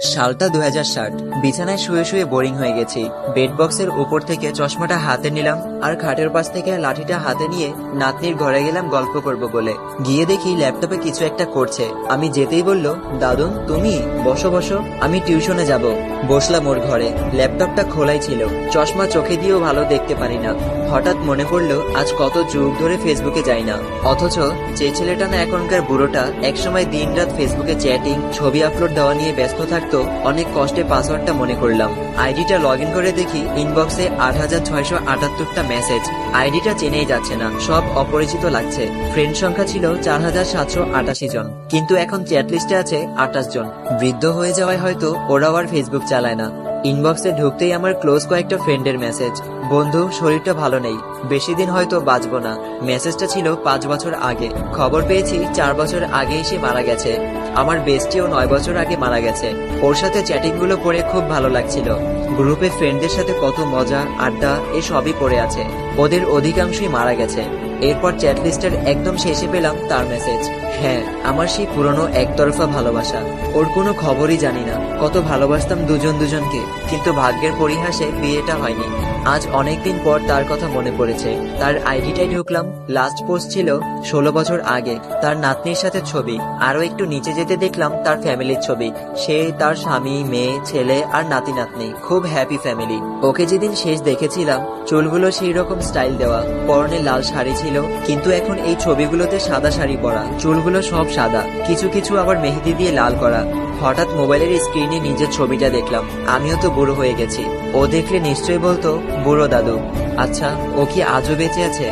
সালটা 2060। বিছানায় শুয়ে শুয়ে বোরিং হয়ে গেছি। বেড বক্সের উপর থেকে চশমাটা হাতে নিলাম আর খাটের পাশ থেকে লাঠিটা হাতে নিয়ে নাতনির ঘরে গেলাম গল্প করব বলে। গিয়ে দেখি ল্যাপটপে কিছু একটা করছে। আমি যেতেই বলল, দাদুন তুমি বসো বসো, আমি টিউশনে যাব। বসলাম ওর ঘরে। ল্যাপটপটা খোলাই ছিল। চশমা চোখে দিয়েও ভালো দেখতে পারি না। হঠাৎ মনে পড়লো আজ কত যুগ ধরে ফেসবুকে যাই না, অথচ যে ছেলেটা না এখনকার বুড়োটা একসময় দিন রাত ফেসবুকে চ্যাটিং ছবি আপলোড দেওয়া নিয়ে ব্যস্ত থাকতো, অনেক কষ্টে পাসওয়ার্ডটা মনে করলাম। আইডিটা লগ ইন করে দেখি ইনবক্সে ৮৬৭৮টা মেসেজ। আইডিটা চেনেই যাচ্ছে না, সব অপরিচিত লাগছে। ফ্রেন্ড সংখ্যা ছিল ৪৭৮৮ জন, কিন্তু এখন চ্যাট লিস্টে আছে ২৮ জন। বৃদ্ধ হয়ে যাওয়ায় হয়তো ওরাও আর ফেসবুক চালায় না। ইনবক্সে ঢুকতেই আমার ক্লোজ কয়েকটা ফ্রেন্ডের মেসেজ, বন্ধু শরীরটা ভালো নেই, বেশি দিন হয়তো বাঁচবো না। মেসেজটা ছিল ৫ বছর আগে। খবর পেয়েছি ৪ বছর আগেই সে মারা গেছে। আমার বেস্টিও ৯ বছর আগে মারা গেছে। ওর সাথে চ্যাটিং গুলো পড়ে খুব ভালো লাগছিল। গ্রুপে ফ্রেন্ডদের সাথে কত মজা আড্ডা এসবই পড়ে আছে। ওদের অধিকাংশই মারা গেছে। এরপর চ্যাট লিস্টের একদম শেষে পেলাম তার মেসেজ। হ্যাঁ, আমার সেই পুরনো একতরফা ভালোবাসা। ওর কোনো খবরই জানি না। কত ভালোবাসতাম দুজন দুজনকে, কিন্তু ভাগ্যের পরিহাসে বিয়েটা হয়নি। আজ অনেকদিন পর তার কথা মনে পড়েছে। তার আইডিটাই ঢুকলাম, লাস্ট পোস্ট ছিল ১৬ বছর আগে। তার নাতনির সাথে ছবি। আরো একটু নিচে যেতে দেখলাম তার ফ্যামিলির ছবি। সে, তার স্বামী, মেয়ে, ছেলে আর নাতি নাতনি, খুব হ্যাপি ফ্যামিলি। ওকে যেদিন শেষ দেখেছিলাম চুলগুলো সেই রকম স্টাইল দেওয়া, পরনে লাল শাড়ি ছিল, কিন্তু এখন এই ছবিগুলোতে সাদা শাড়ি পরা, চুলগুলো সব সাদা, কিছু কিছু আবার মেহেদি দিয়ে লাল করা। হঠাৎ মোবাইলের স্ক্রিনে নিজের ছবিটা দেখলাম। আমিও তো বুড়ো হয়ে গেছি। ও দেখলে নিশ্চয়ই বলতো বুড়ো দাদু। আচ্ছা, ও কি আজও বেঁচে আছে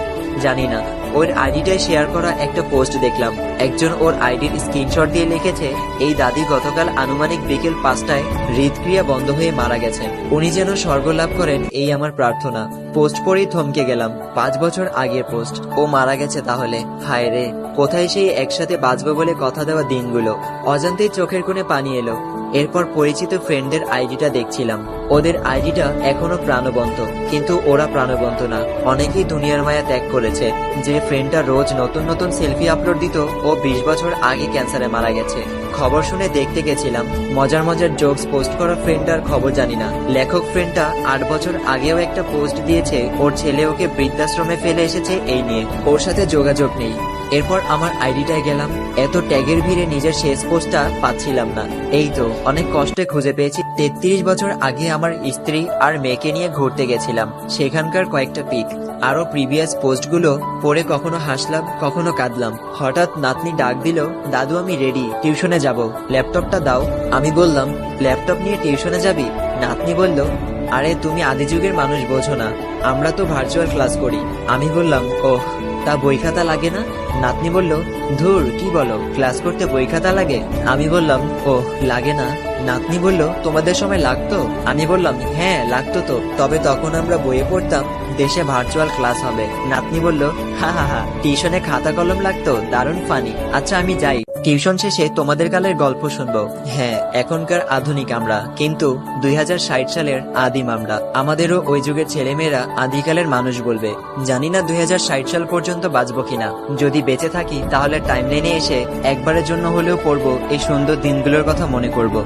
জানি না। ওর আইডিটায় শেয়ার করা একটা পোস্ট দেখলাম। একজন ওর আইডির স্ক্রিনশট দিয়ে লিখেছে, এই দাদি গতকাল আনুমানিক বিকেল ৫টায় হৃদক্রিয়া বন্ধ হয়ে মারা গেছেন। উনি যেন স্বর্গ লাভ করেন এই আমার প্রার্থনা। পোস্ট পড়েই থমকে গেলাম। ৫ বছর আগের পোস্ট। ও মারা গেছে তাহলে। হায় রে, কোথায় সেই একসাথে বাঁচবো বলে কথা দেওয়া দিনগুলো। অজান্তেই চোখের কোণে পানি এলো। এরপর পরিচিত ফ্রেন্ডদের আইডিটা দেখছিলাম। ওদের আইডিটা এখনো প্রাণবন্ত, কিন্তু ওরা প্রাণবন্ত না। অনেকেই দুনিয়ার মায়া ত্যাগ করেছে। যে ফ্রেন্ডটা রোজ নতুন নতুন সেলফি আপলোড দিত, ও ২০ বছর আগে ক্যান্সারে মারা গেছে। খবর শুনে দেখতে গেছিলাম। মজার মজার জোকস পোস্ট করা ফ্রেন্ডটার খবর জানি না। লেখক ফ্রেন্ডটা ৮ বছর আগেও একটা পোস্ট দিয়েছে, ওর ছেলে ওকে বৃদ্ধাশ্রমে ফেলে এসেছে এই নিয়ে। ওর সাথে যোগাযোগ নেই। এরপর আমার আইডিটায় গেলাম। এত ট্যাগের ভিড়ে নিজের শেষ পোস্টটা পাচ্ছিলাম না। এই তো অনেক কষ্টে খুঁজে পেয়েছি। ৩৩ বছর আগে আমার স্ত্রী আর মেয়েকে নিয়ে ঘুরতে গেছিলাম, সেখানকার কয়েকটা পিক। আরো প্রিভিয়াস পোস্টগুলো পড়ে কখনো হাসলাম, কখনো কাঁদলাম। হঠাৎ নাতনি ডাক দিল, দাদু আমি রেডি, টিউশনে যাব, ল্যাপটপটা দাও। আমি বললাম, ল্যাপটপ নিয়ে টিউশনে যাবি? নাতনি বলল, আরে তুমি আদি যুগের মানুষ বোঝো না, আমরা তো ভার্চুয়াল ক্লাস করি। আমি বললাম, ওহ, তা বই খাতা লাগে না? নাতনি বলল, ধুর কি বলো, ক্লাস করতে বই খাতা লাগে? আমি বললাম, ওহ লাগে না। নাতনি বলল, তোমাদের সময় লাগতো? আমি বললাম, হ্যাঁ লাগতো তো, তবে তখন আমরা বইয়ে পড়তাম দেশে ভার্চুয়াল ক্লাস হবে। নাতনি বলল, হা হা হা, টিউশনে খাতা কলম লাগতো, দারুণ ফানি। আচ্ছা আমি যাই, টিউশন শেষে তোমাদের কালের গল্প শুনবো। হ্যাঁ, এখনকার আধুনিক আমরা, কিন্তু ২০৬০ সালের আদিম আমরা। আমাদেরও ওই যুগের ছেলেমেয়েরা আদিকালের মানুষ বলবে। জানি না ২০৬০ সাল পর্যন্ত বাঁচবো কিনা। যদি বেঁচে থাকি তাহলে টাইমলাইনে এসে একবারের জন্য হলেও পড়বো এই সুন্দর দিনগুলোর কথা মনে করব।